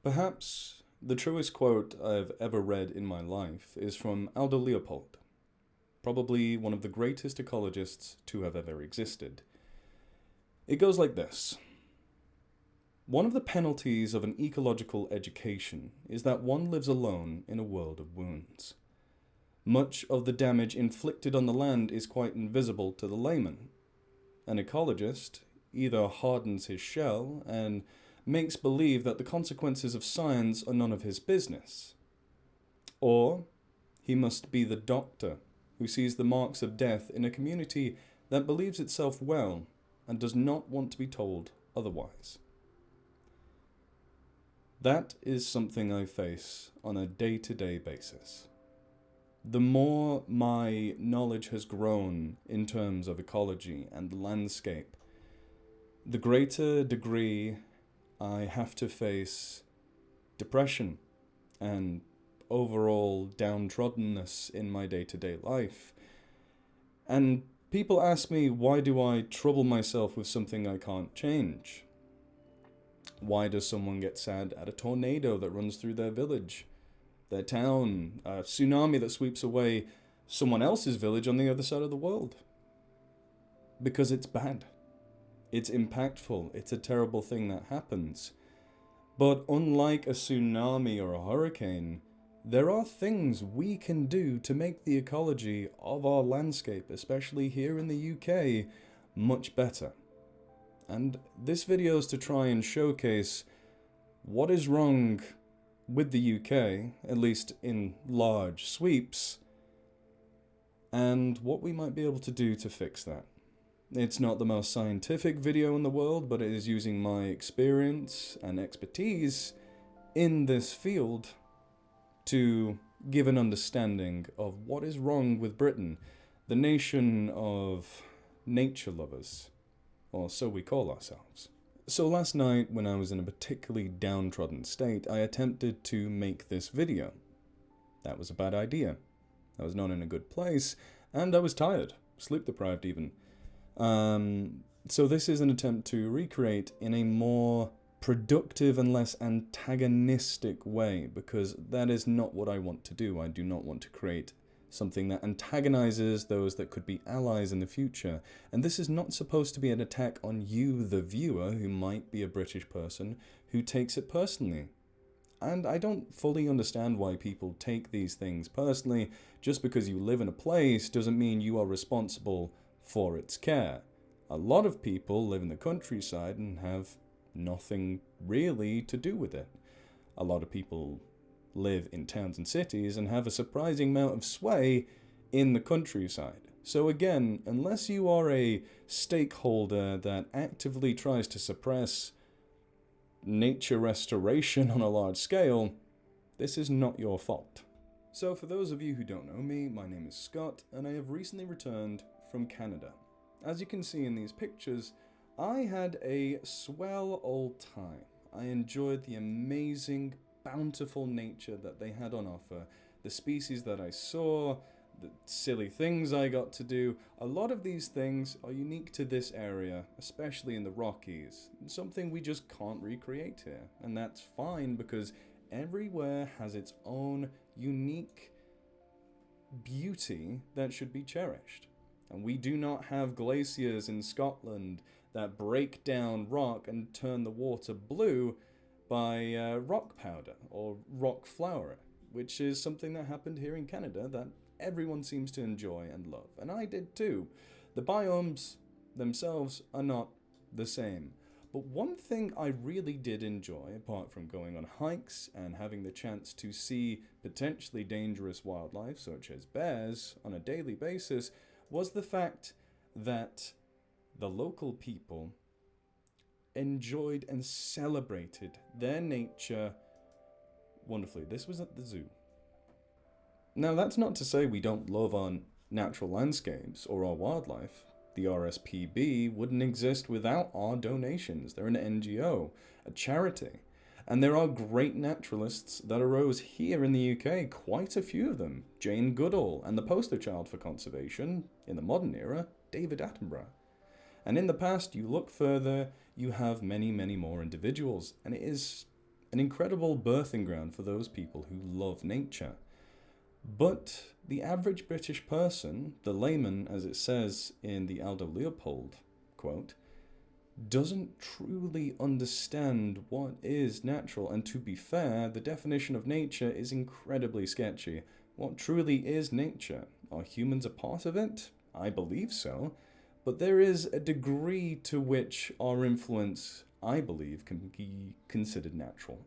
Perhaps the truest quote I've ever read in my life is from Aldo Leopold, probably one of the greatest ecologists to have ever existed. It goes like this. One of the penalties of an ecological education is that one lives alone in a world of wounds. Much of the damage inflicted on the land is quite invisible to the layman. An ecologist either hardens his shell and makes believe that the consequences of science are none of his business, or he must be the doctor who sees the marks of death in a community that believes itself well and does not want to be told otherwise. That is something I face on a day-to-day basis. The more my knowledge has grown in terms of ecology and landscape, the greater degree I have to face depression and overall downtroddenness in my day-to-day life. And people ask me, why do I trouble myself with something I can't change? Why does someone get sad at a tornado that runs through their village, their town, a tsunami that sweeps away someone else's village on the other side of the world? Because it's bad. It's impactful. It's a terrible thing that happens. But unlike a tsunami or a hurricane, there are things we can do to make the ecology of our landscape, especially here in the UK, much better. And this video is to try and showcase what is wrong with the UK, at least in large sweeps, and what we might be able to do to fix that. It's not the most scientific video in the world, but it is using my experience and expertise in this field to give an understanding of what is wrong with Britain, the nation of nature lovers, or so we call ourselves. So last night, when I was in a particularly downtrodden state, I attempted to make this video. That was a bad idea. I was not in a good place, and I was tired, sleep deprived even. So this is an attempt to recreate in a more productive and less antagonistic way, because that is not what I want to do. I do not want to create something that antagonizes those that could be allies in the future. And this is not supposed to be an attack on you, the viewer, who might be a British person who takes it personally. And I don't fully understand why people take these things personally. Just because you live in a place doesn't mean you are responsible for its care. A lot of people live in the countryside and have nothing really to do with it. A lot of people live in towns and cities and have a surprising amount of sway in the countryside. So again, unless you are a stakeholder that actively tries to suppress nature restoration on a large scale, this is not your fault. So for those of you who don't know me, my name is Scott, and I have recently returned from Canada. As you can see in these pictures, I had a swell old time. I enjoyed the amazing, bountiful nature that they had on offer, the species that I saw, the silly things I got to do. A lot of these things are unique to this area, especially in the Rockies. Something we just can't recreate here. And that's fine, because everywhere has its own unique beauty that should be cherished. And we do not have glaciers in Scotland that break down rock and turn the water blue by rock powder or rock flour, which is something that happened here in Canada that everyone seems to enjoy and love. And I did too. The biomes themselves are not the same. But one thing I really did enjoy, apart from going on hikes and having the chance to see potentially dangerous wildlife such as bears on a daily basis, was the fact that the local people enjoyed and celebrated their nature wonderfully. This was at the zoo. Now, that's not to say we don't love our natural landscapes or our wildlife. The RSPB wouldn't exist without our donations. They're an NGO, a charity. And there are great naturalists that arose here in the UK, quite a few of them. Jane Goodall, and the poster child for conservation, in the modern era, David Attenborough. And in the past, you look further, you have many, many more individuals. And it is an incredible birthing ground for those people who love nature. But the average British person, the layman, as it says in the Aldo Leopold quote, doesn't truly understand what is natural. And to be fair, the definition of nature is incredibly sketchy. What truly is nature? Are humans a part of it? I believe so. But there is a degree to which our influence, I believe, can be considered natural.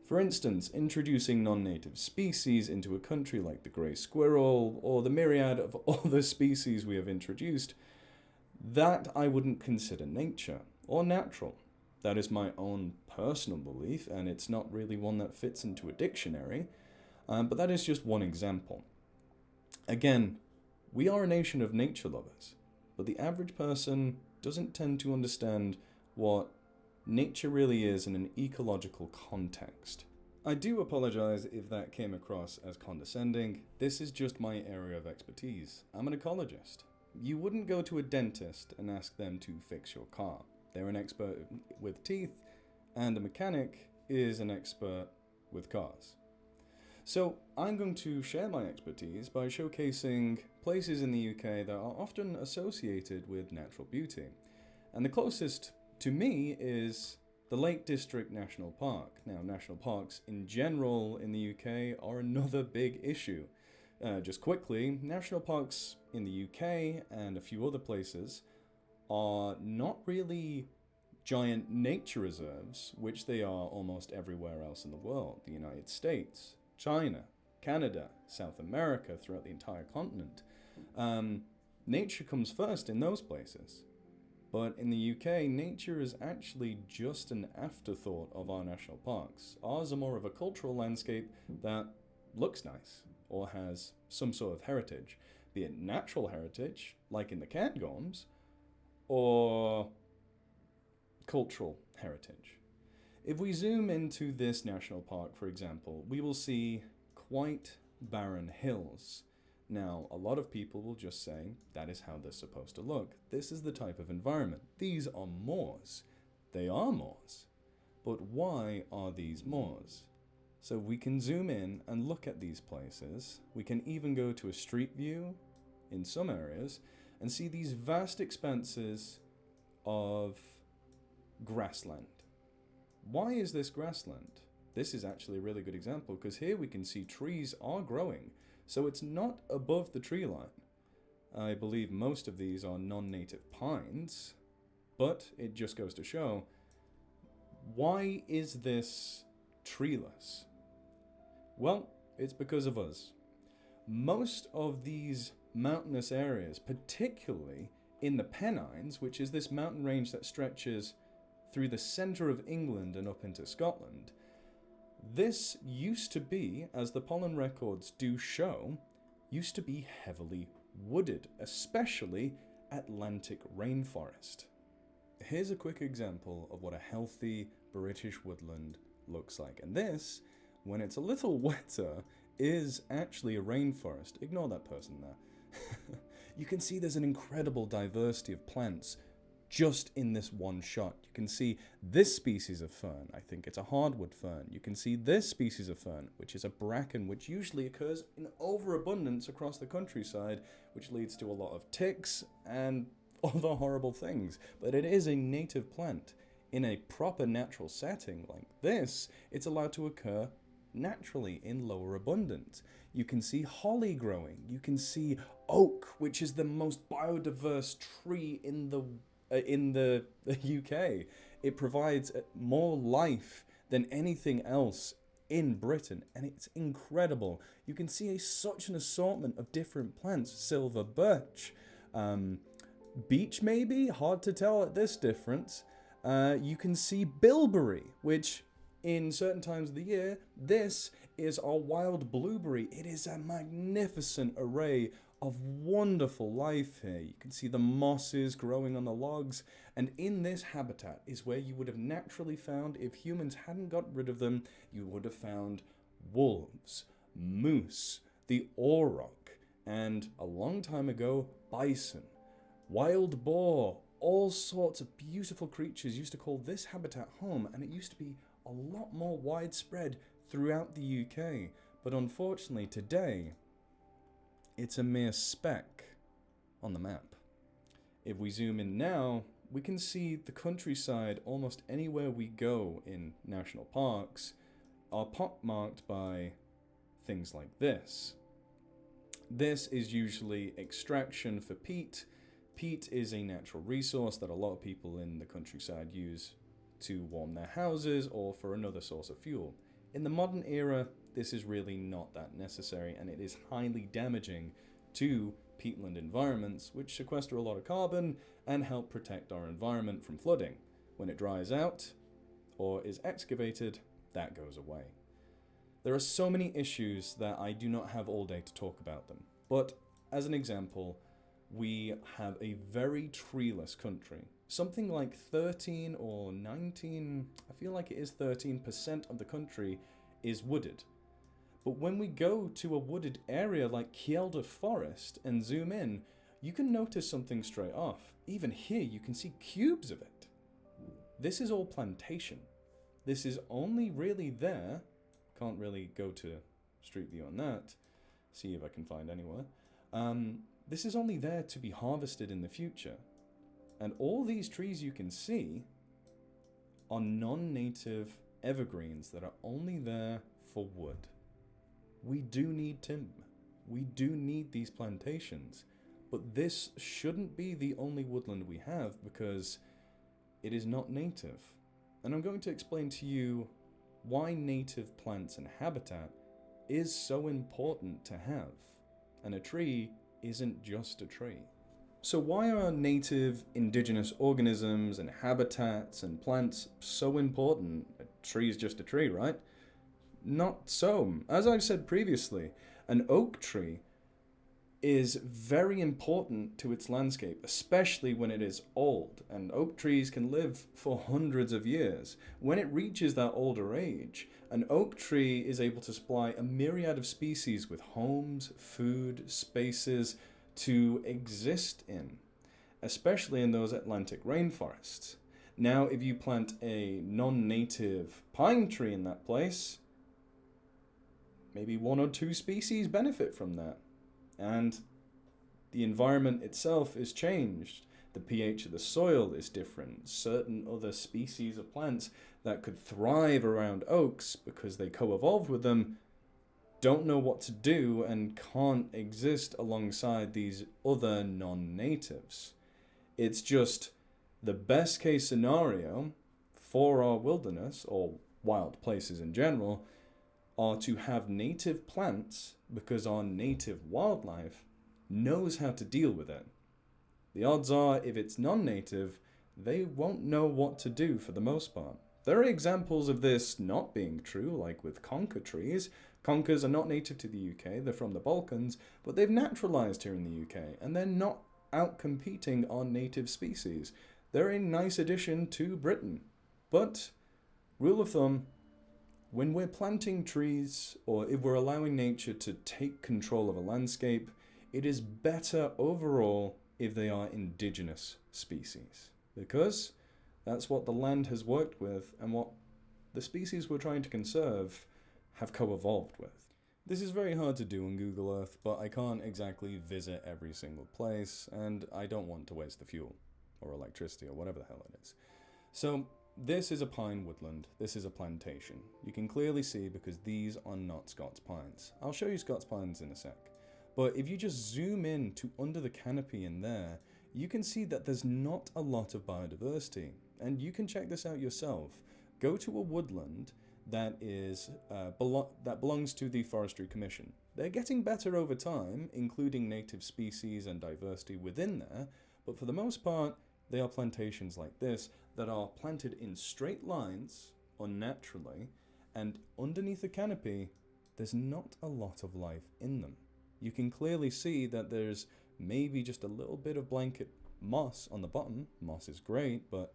For instance, introducing non-native species into a country like the grey squirrel, or the myriad of other species we have introduced, that I wouldn't consider nature or natural. That is my own personal belief, and it's not really one that fits into a dictionary, but that is just one example. Again, we are a nation of nature lovers, but the average person doesn't tend to understand what nature really is in an ecological context. I do apologize if that came across as condescending. This is just my area of expertise. I'm an ecologist. You wouldn't go to a dentist and ask them to fix your car. They're an expert with teeth, and a mechanic is an expert with cars. So I'm going to share my expertise by showcasing places in the UK that are often associated with natural beauty. And the closest to me is the Lake District National Park. Now, national parks in general in the UK are another big issue. Just quickly, national parks in the UK and a few other places are not really giant nature reserves, which they are almost everywhere else in the world. The United States, China, Canada, South America, throughout the entire continent. Nature comes first in those places. But in the UK, nature is actually just an afterthought of our national parks. Ours are more of a cultural landscape that looks nice or has some sort of heritage, be it natural heritage, like in the Cairngorms, or cultural heritage. If we zoom into this national park, for example, we will see quite barren hills. Now, a lot of people will just say, that is how they're supposed to look. This is the type of environment. These are moors. They are moors. But why are these moors? So we can zoom in and look at these places. We can even go to a street view in some areas and see these vast expanses of grassland. Why is this grassland? This is actually a really good example because here we can see trees are growing. So it's not above the tree line. I believe most of these are non-native pines, but it just goes to show, why is this treeless? Well, it's because of us. Most of these mountainous areas, particularly in the Pennines, which is this mountain range that stretches through the centre of England and up into Scotland, this used to be, as the pollen records do show, used to be heavily wooded, especially Atlantic rainforest. Here's a quick example of what a healthy British woodland looks like. And this, when it's a little wetter, is actually a rainforest. Ignore that person there. You can see there's an incredible diversity of plants just in this one shot. You can see this species of fern, I think it's a hardwood fern. You can see this species of fern, which is a bracken, which usually occurs in overabundance across the countryside, which leads to a lot of ticks and other horrible things. But it is a native plant. In a proper natural setting like this, it's allowed to occur naturally in lower abundance. You can see holly growing. You can see oak, which is the most biodiverse tree in the UK. It provides more life than anything else in Britain, and it's incredible. You can see such an assortment of different plants. Silver birch, beech maybe, hard to tell at this difference. You can see bilberry, which in certain times of the year, this is our wild blueberry. It is a magnificent array of wonderful life here. You can see the mosses growing on the logs, and in this habitat is where you would have naturally found, if humans hadn't got rid of them, you would have found wolves, moose, the auroch, and a long time ago, bison, wild boar. All sorts of beautiful creatures used to call this habitat home, and it used to be a lot more widespread throughout the UK, but unfortunately today, it's a mere speck on the map. If we zoom in now, we can see the countryside almost anywhere we go in national parks are pockmarked by things like this. This is usually extraction for peat. Peat is a natural resource that a lot of people in the countryside use to warm their houses or for another source of fuel. In the modern era, this is really not that necessary, and it is highly damaging to peatland environments, which sequester a lot of carbon and help protect our environment from flooding. When it dries out or is excavated, that goes away. There are so many issues that I do not have all day to talk about them, but as an example, we have a very treeless country. Something like 13 or 19, I feel like it is 13% of the country is wooded. But when we go to a wooded area like Kielder Forest and zoom in, you can notice something straight off. Even here, you can see cubes of it. This is all plantation. This is only really there. Can't really go to Street View on that. See if I can find anywhere. This is only there to be harvested in the future. And all these trees you can see are non-native evergreens that are only there for wood. We do need timber. We do need these plantations. But this shouldn't be the only woodland we have because it is not native. And I'm going to explain to you why native plants and habitat is so important to have. And a tree isn't just a tree. So why are native indigenous organisms and habitats and plants so important? A tree is just a tree, right? Not so. As I've said previously, an oak tree is very important to its landscape, especially when it is old, and oak trees can live for hundreds of years. When it reaches that older age, an oak tree is able to supply a myriad of species with homes, food, spaces to exist in, especially in those Atlantic rainforests. Now, if you plant a non-native pine tree in that place, maybe one or two species benefit from that. And the environment itself is changed. The pH of the soil is different. Certain other species of plants that could thrive around oaks because they co-evolved with them don't know what to do and can't exist alongside these other non-natives. It's just the best case scenario for our wilderness, or wild places in general, are to have native plants because our native wildlife knows how to deal with it. The odds are, if it's non-native, they won't know what to do for the most part. There are examples of this not being true, like with conker trees. Conkers are not native to the UK, they're from the Balkans, but they've naturalized here in the UK, and they're not out-competing our native species. They're a nice addition to Britain. But, rule of thumb, when we're planting trees, or if we're allowing nature to take control of a landscape, it is better overall if they are indigenous species. Because that's what the land has worked with, and what the species we're trying to conserve have co-evolved with. This is very hard to do on Google Earth, but I can't exactly visit every single place, and I don't want to waste the fuel, or electricity, or whatever the hell it is. So, this is a pine woodland. This is a plantation. You can clearly see because these are not Scots pines. I'll show you Scots pines in a sec. But if you just zoom in to under the canopy in there, you can see that there's not a lot of biodiversity. And you can check this out yourself. Go to a woodland that is that belongs to the Forestry Commission. They're getting better over time, including native species and diversity within there, but for the most part, they are plantations like this that are planted in straight lines, unnaturally, and underneath the canopy, there's not a lot of life in them. You can clearly see that there's maybe just a little bit of blanket moss on the bottom. Moss is great, but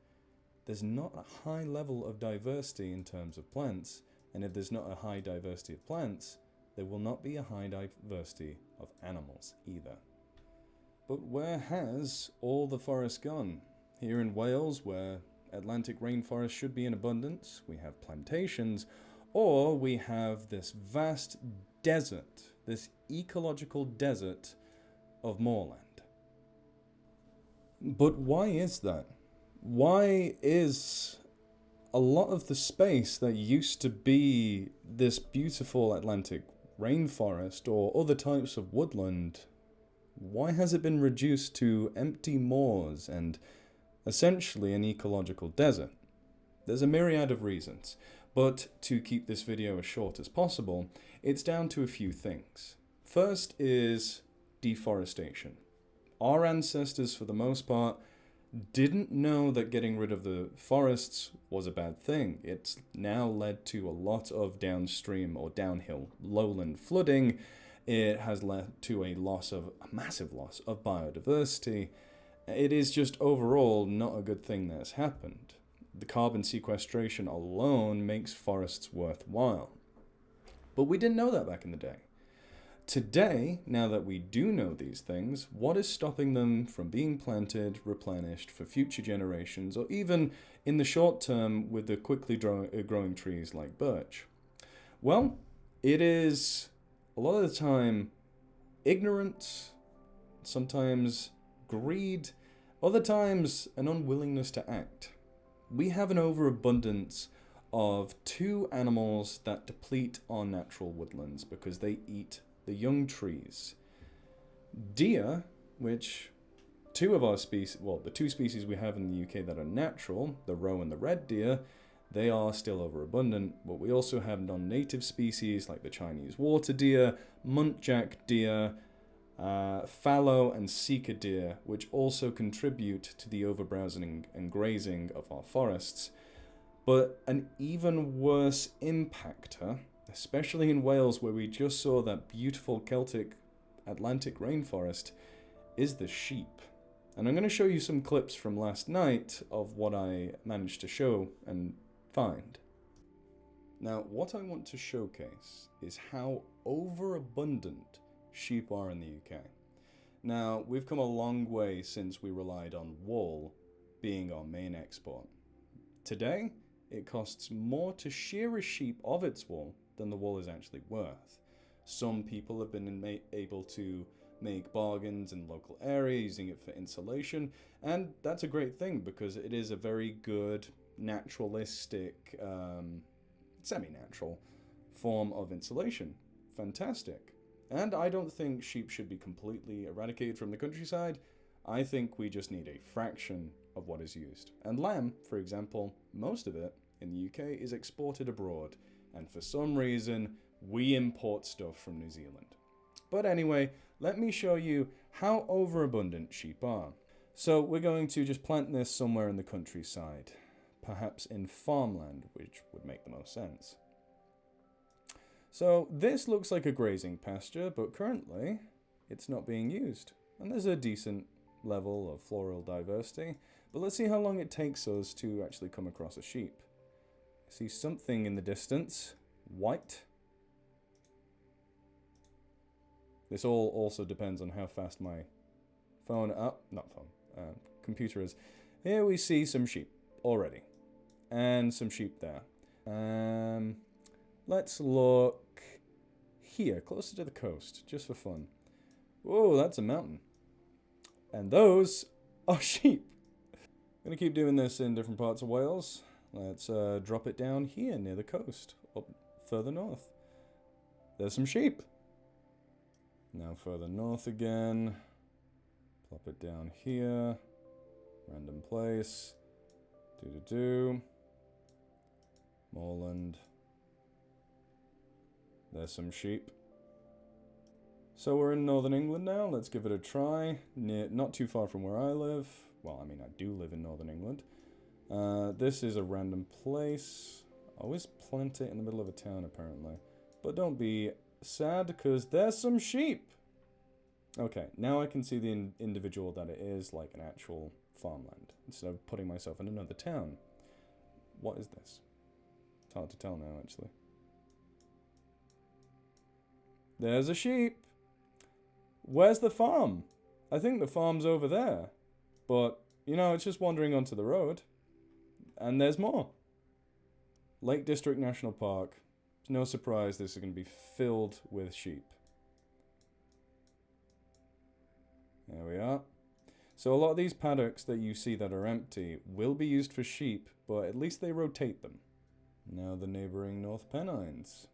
there's not a high level of diversity in terms of plants, and if there's not a high diversity of plants, there will not be a high diversity of animals either. But where has all the forest gone? Here in Wales, where Atlantic rainforest should be in abundance, we have plantations, or we have this vast desert, this ecological desert of moorland. But why is that? Why is a lot of the space that used to be this beautiful Atlantic rainforest or other types of woodland, why has it been reduced to empty moors and essentially an ecological desert? There's a myriad of reasons, but to keep this video as short as possible, it's down to a few things. First is deforestation. Our ancestors, for the most part, didn't know that getting rid of the forests was a bad thing. It's now led to a lot of downstream or downhill lowland flooding. It has led to a massive loss of biodiversity. It is just overall not a good thing that's happened. The carbon sequestration alone makes forests worthwhile. But we didn't know that back in the day. Today, now that we do know these things, what is stopping them from being planted, replenished for future generations, or even in the short term with the quickly growing trees like birch? Well, it is a lot of the time ignorance, sometimes greed, other times an unwillingness to act. We have an overabundance of two animals that deplete our natural woodlands because they eat the young trees. Deer, which two of our species, well, the two species we have in the UK that are natural, the roe and the red deer, they are still overabundant, but we also have non-native species like the Chinese water deer, muntjac deer, fallow and sika deer, which also contribute to the overbrowsing and grazing of our forests. But an even worse impactor, especially in Wales where we just saw that beautiful Celtic Atlantic rainforest, is the sheep. And I'm going to show you some clips from last night of what I managed to show and find. Now, what I want to showcase is how overabundant sheep are in the UK. Now, we've come a long way since we relied on wool being our main export. Today, it costs more to shear a sheep of its wool than the wool is actually worth. Some people have been able to make bargains in the local area using it for insulation, and that's a great thing because it is a very good, naturalistic, semi-natural form of insulation. Fantastic. And I don't think sheep should be completely eradicated from the countryside. I think we just need a fraction of what is used. And lamb, for example, most of it in the UK is exported abroad, and for some reason we import stuff from New Zealand. But anyway, let me show you how overabundant sheep are. So we're going to just plant this somewhere in the countryside, perhaps in farmland, which would make the most sense. So this looks like a grazing pasture, but currently it's not being used. And there's a decent level of floral diversity, but let's see how long it takes us to actually come across a sheep. I see something in the distance, white. This all also depends on how fast my computer is. Here we see some sheep already, and some sheep there. Let's look here, closer to the coast, just for fun. Whoa, that's a mountain. And those are sheep. I'm gonna keep doing this in different parts of Wales. Let's drop it down here near the coast, up further north. There's some sheep. Now further north again. Plop it down here. Random place. Moorland. There's some sheep. So we're in northern England now. Let's give it a try. Not too far from where I live. Well, I mean, I do live in northern England. This is a random place. I always plant it in the middle of a town, apparently. But don't be sad, because there's some sheep. Okay, now I can see the individual that it is, like an actual farmland, instead of putting myself in another town. What is this? It's hard to tell now, actually. There's a sheep. Where's the farm? I think the farm's over there. But, you know, it's just wandering onto the road. And there's more. Lake District National Park. It's no surprise this is going to be filled with sheep. There we are. So a lot of these paddocks that you see that are empty will be used for sheep, but at least they rotate them. Now the neighbouring North Pennines.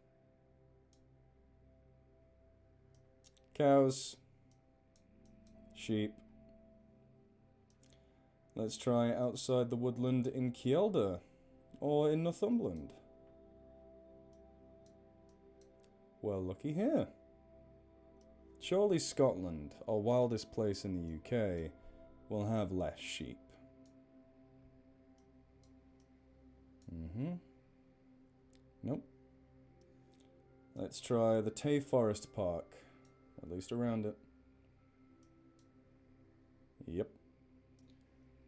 Cows. Sheep. Let's try outside the woodland in Kielder, or in Northumberland. Well, looky here. Surely Scotland, our wildest place in the UK, will have less sheep. Nope. Let's try the Tay Forest Park, at least around it. Yep.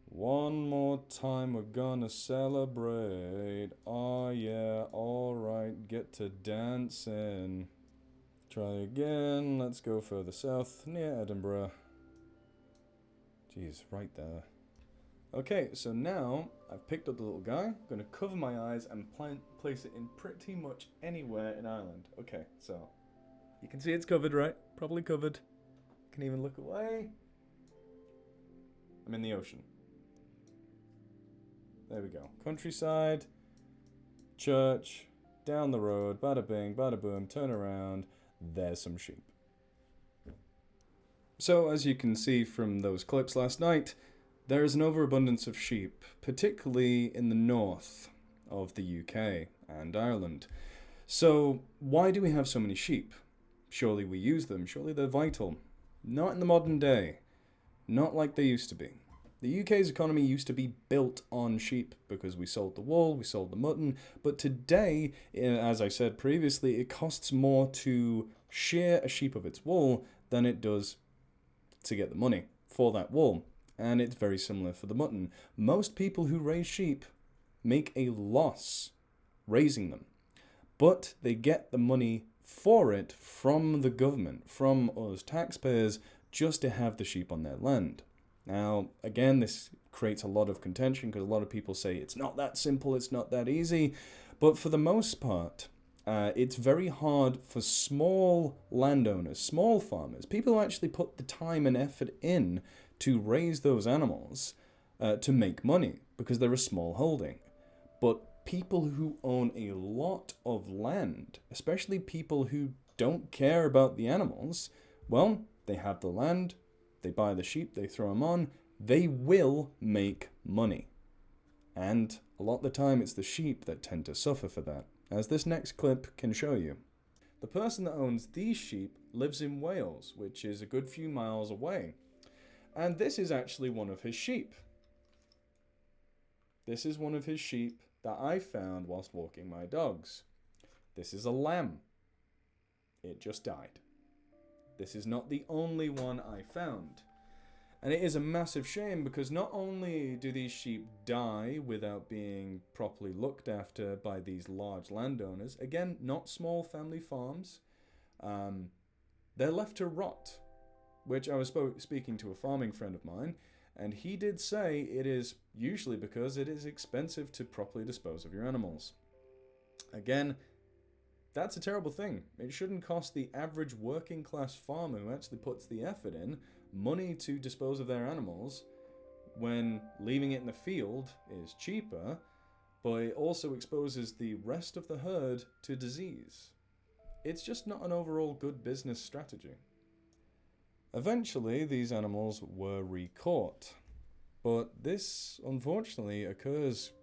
One more time we're gonna celebrate. Oh yeah, alright, get to dancing. Try again, let's go further south, near Edinburgh. Jeez, right there. Okay, so now I've picked up the little guy. I'm gonna cover my eyes and place it in pretty much anywhere in Ireland. Okay, so you can see it's covered, right? Probably covered. Can even look away. I'm in the ocean. There we go. Countryside, church, down the road, bada bing, bada boom, turn around, there's some sheep. So, as you can see from those clips last night, there is an overabundance of sheep, particularly in the north of the UK and Ireland. So, why do we have so many sheep? Surely we use them, surely they're vital. Not in the modern day. Not like they used to be. The UK's economy used to be built on sheep because we sold the wool, we sold the mutton, but today, as I said previously, it costs more to shear a sheep of its wool than it does to get the money for that wool. And it's very similar for the mutton. Most people who raise sheep make a loss raising them, but they get the money for it from the government, from us taxpayers, just to have the sheep on their land. Now, again, this creates a lot of contention because a lot of people say it's not that simple, it's not that easy. But for the most part, it's very hard for small landowners, small farmers, people who actually put the time and effort in to raise those animals to make money because they're a small holding. But people who own a lot of land, especially people who don't care about the animals, well, they have the land, they buy the sheep, they throw them on, they will make money. And a lot of the time it's the sheep that tend to suffer for that, as this next clip can show you. The person that owns these sheep lives in Wales, which is a good few miles away. And this is actually one of his sheep. This is one of his sheep that I found whilst walking my dogs. This is a lamb. It just died. This is not the only one I found. And it is a massive shame because not only do these sheep die without being properly looked after by these large landowners, again, not small family farms, they're left to rot, which I was speaking to a farming friend of mine, and he did say it is usually because it is expensive to properly dispose of your animals. Again, that's a terrible thing. It shouldn't cost the average working class farmer who actually puts the effort in money to dispose of their animals when leaving it in the field is cheaper, but it also exposes the rest of the herd to disease. It's just not an overall good business strategy. Eventually, these animals were recaught, but this unfortunately occurs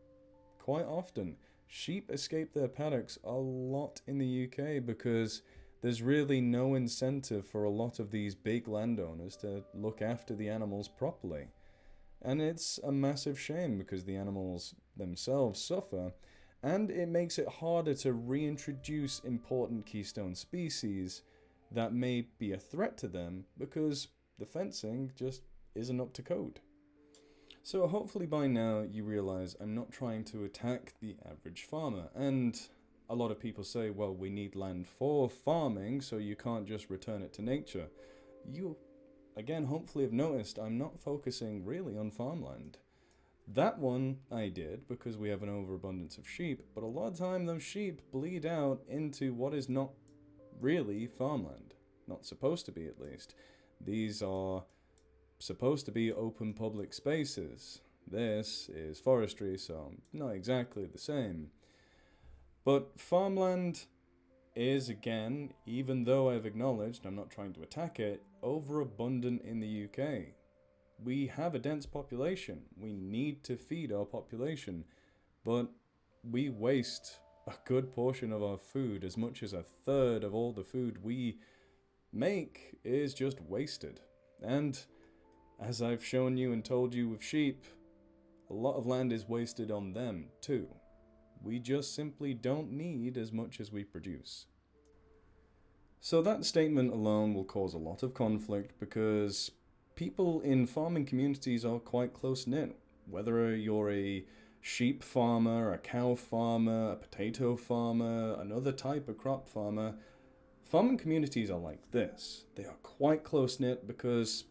quite often. Sheep escape their paddocks a lot in the UK because there's really no incentive for a lot of these big landowners to look after the animals properly. And it's a massive shame because the animals themselves suffer, and it makes it harder to reintroduce important keystone species that may be a threat to them because the fencing just isn't up to code. So hopefully by now you realize I'm not trying to attack the average farmer, and a lot of people say, well, we need land for farming, so you can't just return it to nature. You, again, hopefully have noticed I'm not focusing really on farmland. That one I did because we have an overabundance of sheep, but a lot of time those sheep bleed out into what is not really farmland. Not supposed to be, at least. These are supposed to be open public spaces. This is forestry, so not exactly the same. But farmland is, again, even though I've acknowledged, I'm not trying to attack it, overabundant in the UK. We have a dense population. We need to feed our population. But we waste a good portion of our food. As much as a third of all the food we make is just wasted. And as I've shown you and told you with sheep, a lot of land is wasted on them too. We just simply don't need as much as we produce. So that statement alone will cause a lot of conflict because people in farming communities are quite close-knit. Whether you're a sheep farmer, a cow farmer, a potato farmer, another type of crop farmer, farming communities are like this. They are quite close-knit because,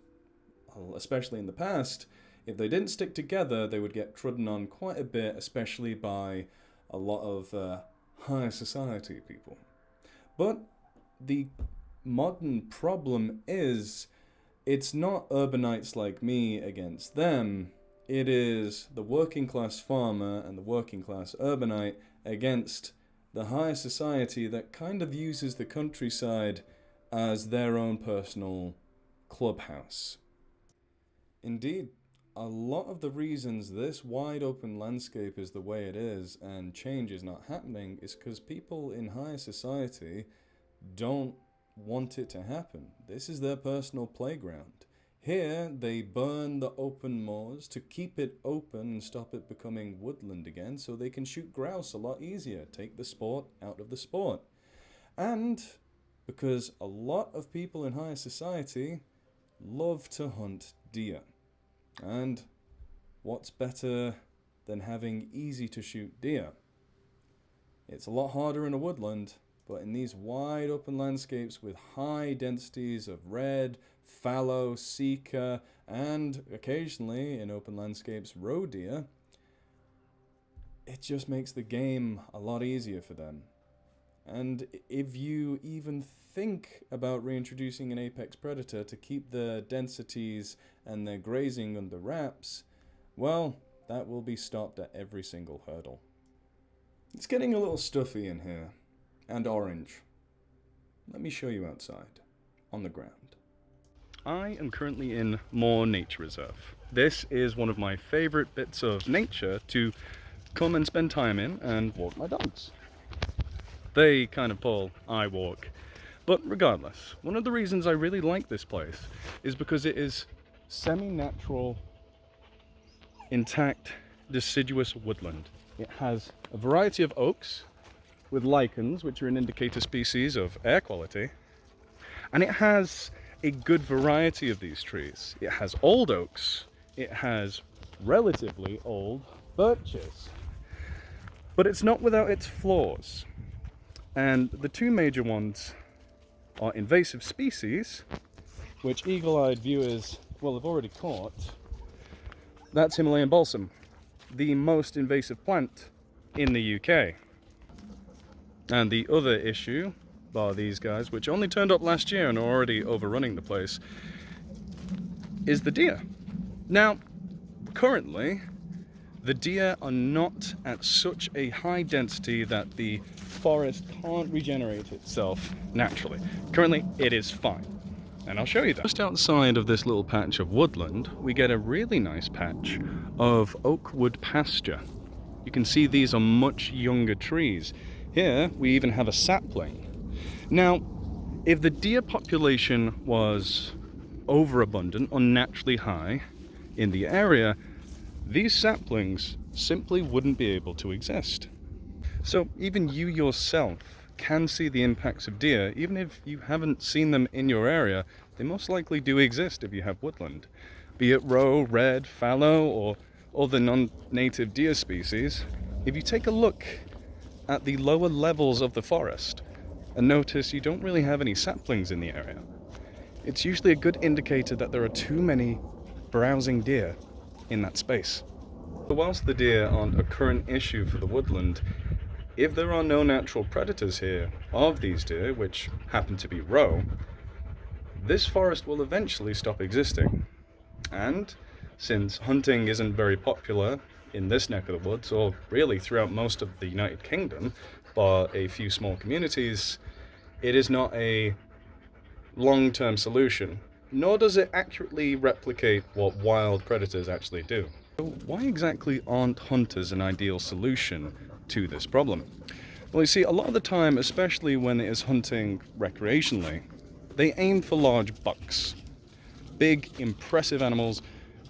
especially in the past, if they didn't stick together, they would get trodden on quite a bit, especially by a lot of higher society people. But the modern problem is, it's not urbanites like me against them. It is the working class farmer and the working class urbanite against the higher society that kind of uses the countryside as their own personal clubhouse. Indeed, a lot of the reasons this wide open landscape is the way it is and change is not happening is because people in higher society don't want it to happen. This is their personal playground. Here, they burn the open moors to keep it open and stop it becoming woodland again so they can shoot grouse a lot easier, take the sport out of the sport. And because a lot of people in higher society love to hunt deer. And what's better than having easy to shoot deer? It's a lot harder in a woodland, but in these wide open landscapes with high densities of red, fallow, sika, and occasionally in open landscapes roe deer, it just makes the game a lot easier for them. And if you even think about reintroducing an apex predator to keep their densities and their grazing under wraps, well, that will be stopped at every single hurdle. It's getting a little stuffy in here. And orange. Let me show you outside, on the ground. I am currently in Moor Nature Reserve. This is one of my favourite bits of nature to come and spend time in and walk my dogs. They kind of pull, I walk. But regardless, one of the reasons I really like this place is because it is semi-natural, intact, deciduous woodland. It has a variety of oaks, with lichens, which are an indicator species of air quality. And it has a good variety of these trees. It has old oaks, it has relatively old birches. But it's not without its flaws. And the two major ones are invasive species, which eagle-eyed viewers will have already caught. That's Himalayan balsam, the most invasive plant in the UK. And the other issue, bar these guys, which only turned up last year and are already overrunning the place, is the deer. Now, currently, the deer are not at such a high density that the forest can't regenerate itself naturally. Currently, it is fine. And I'll show you that. Just outside of this little patch of woodland, we get a really nice patch of oak wood pasture. You can see these are much younger trees. Here, we even have a sapling. Now, if the deer population was overabundant, unnaturally high in the area, these saplings simply wouldn't be able to exist. So even you yourself can see the impacts of deer, even if you haven't seen them in your area. They most likely do exist if you have woodland, be it roe, red, fallow, or other non-native deer species. If you take a look at the lower levels of the forest and notice you don't really have any saplings in the area, it's usually a good indicator that there are too many browsing deer in that space. So whilst the deer aren't a current issue for the woodland, if there are no natural predators here of these deer, which happen to be roe, this forest will eventually stop existing. And since hunting isn't very popular in this neck of the woods, or really throughout most of the United Kingdom, bar a few small communities, it is not a long-term solution, nor does it accurately replicate what wild predators actually do. So why exactly aren't hunters an ideal solution to this problem? Well, you see, a lot of the time, especially when it is hunting recreationally, they aim for large bucks. Big, impressive animals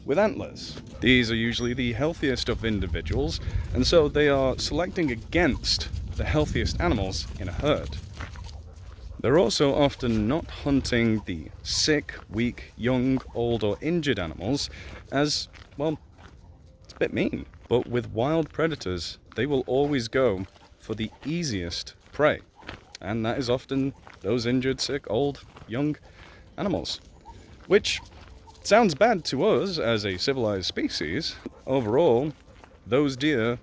with antlers. These are usually the healthiest of individuals, and so they are selecting against the healthiest animals in a herd. They're also often not hunting the sick, weak, young, old, or injured animals as, well, it's a bit mean. But with wild predators, they will always go for the easiest prey. And that is often those injured, sick, old, young animals. Which sounds bad to us as a civilized species. Overall, those deer,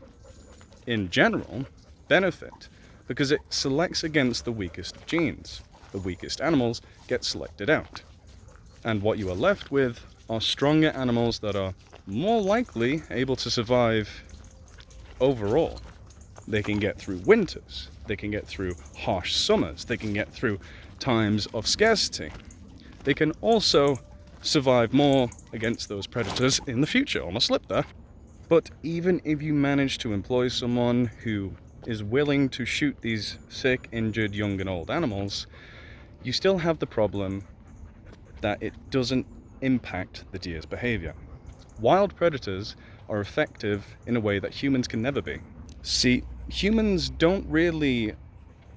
in general, benefit because it selects against the weakest genes. The weakest animals get selected out. And what you are left with are stronger animals that are more likely able to survive overall. They can get through winters, they can get through harsh summers, they can get through times of scarcity. They can also survive more against those predators in the future. Almost slipped there. But even if you manage to employ someone who is willing to shoot these sick, injured, young and old animals, you still have the problem that it doesn't impact the deer's behavior. Wild predators are effective in a way that humans can never be. See, humans don't really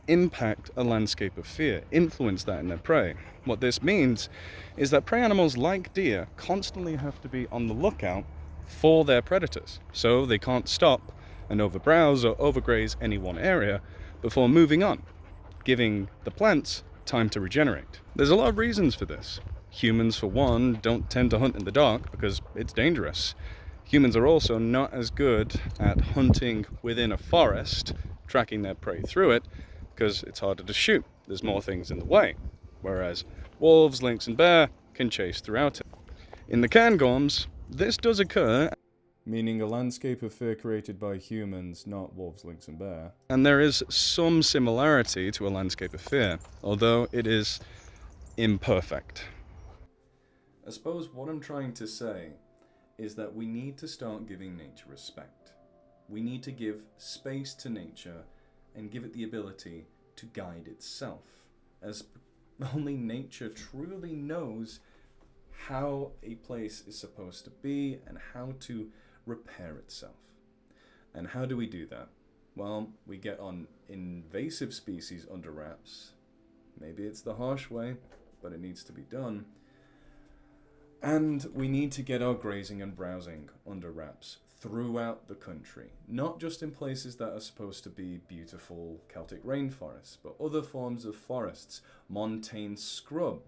impact a landscape of fear, influence that in their prey. What this means is that prey animals like deer constantly have to be on the lookout for their predators, so they can't stop and overbrowse or overgraze any one area before moving on, giving the plants time to regenerate. There's a lot of reasons for this. Humans, for one, don't tend to hunt in the dark because it's dangerous. Humans are also not as good at hunting within a forest, tracking their prey through it, because it's harder to shoot. There's more things in the way. Whereas wolves, lynx and bear can chase throughout it. In the Cairngorms, this does occur, meaning a landscape of fear created by humans, not wolves, lynx and bear. And there is some similarity to a landscape of fear, although it is imperfect. I suppose what I'm trying to say is that we need to start giving nature respect. We need to give space to nature and give it the ability to guide itself, as only nature truly knows how a place is supposed to be and how to repair itself. And how do we do that? Well, we get on invasive species under wraps. Maybe it's the harsh way, but it needs to be done. And we need to get our grazing and browsing under wraps throughout the country, not just in places that are supposed to be beautiful Celtic rainforests, but other forms of forests, montane scrub,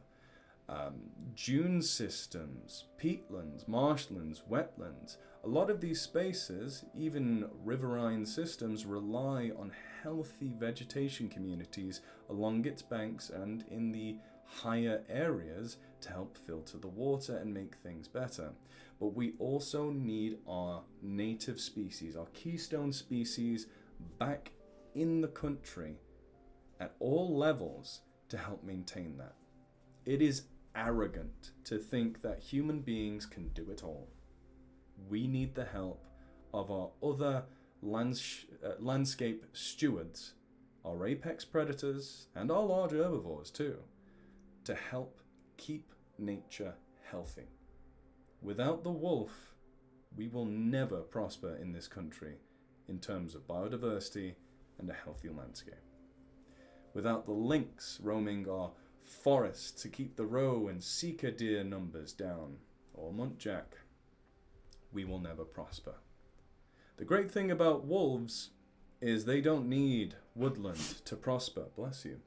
dune systems, peatlands, marshlands, wetlands. A lot of these spaces, even riverine systems, rely on healthy vegetation communities along its banks and in the higher areas to help filter the water and make things better. But we also need our native species, our keystone species, back in the country at all levels to help maintain that. It is arrogant to think that human beings can do it all. We need the help of our other landscape stewards, our apex predators, and our large herbivores too, to help keep nature healthy. Without the wolf, we will never prosper in this country in terms of biodiversity and a healthy landscape. Without the lynx roaming our forests to keep the roe and sika deer numbers down, or muntjac, we will never prosper. The great thing about wolves is they don't need woodland to prosper, bless you,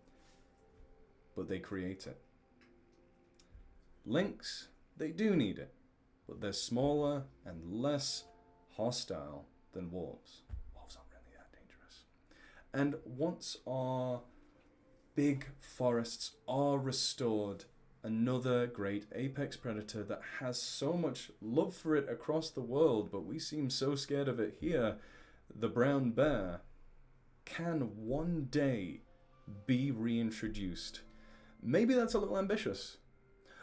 but they create it. Lynx, they do need it, but they're smaller and less hostile than wolves. Wolves aren't really that dangerous. And once our big forests are restored, another great apex predator that has so much love for it across the world, but we seem so scared of it here, the brown bear, can one day be reintroduced. Maybe that's a little ambitious,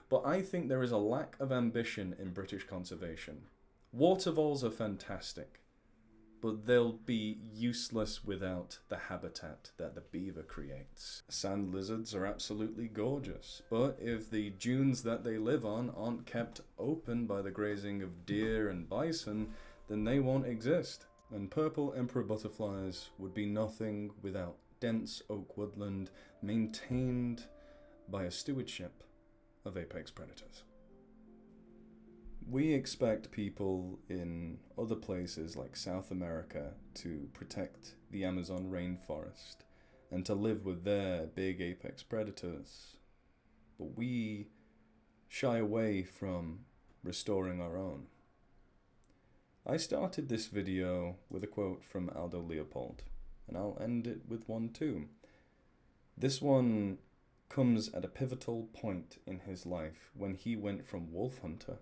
but I think there is a lack of ambition in British conservation. Water voles are fantastic, but they'll be useless without the habitat that the beaver creates. Sand lizards are absolutely gorgeous, but if the dunes that they live on aren't kept open by the grazing of deer and bison, then they won't exist. And purple emperor butterflies would be nothing without dense oak woodland maintained by a stewardship of apex predators. We expect people in other places like South America to protect the Amazon rainforest and to live with their big apex predators, but we shy away from restoring our own. I started this video with a quote from Aldo Leopold, and I'll end it with one too. This one comes at a pivotal point in his life when he went from wolf hunter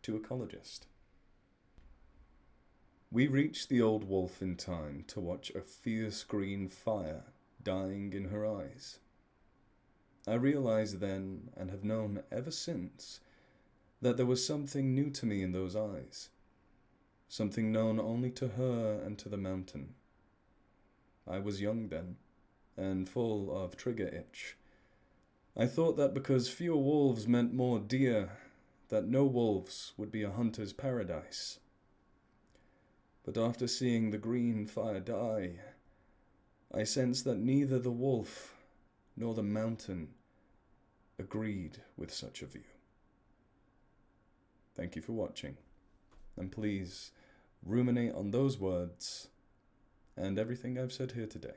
to ecologist. We reached the old wolf in time to watch a fierce green fire dying in her eyes. I realized then, and have known ever since, that there was something new to me in those eyes, something known only to her and to the mountain. I was young then, and full of trigger itch. I thought that because fewer wolves meant more deer, that no wolves would be a hunter's paradise. But after seeing the green fire die, I sensed that neither the wolf nor the mountain agreed with such a view. Thank you for watching, and please ruminate on those words and everything I've said here today.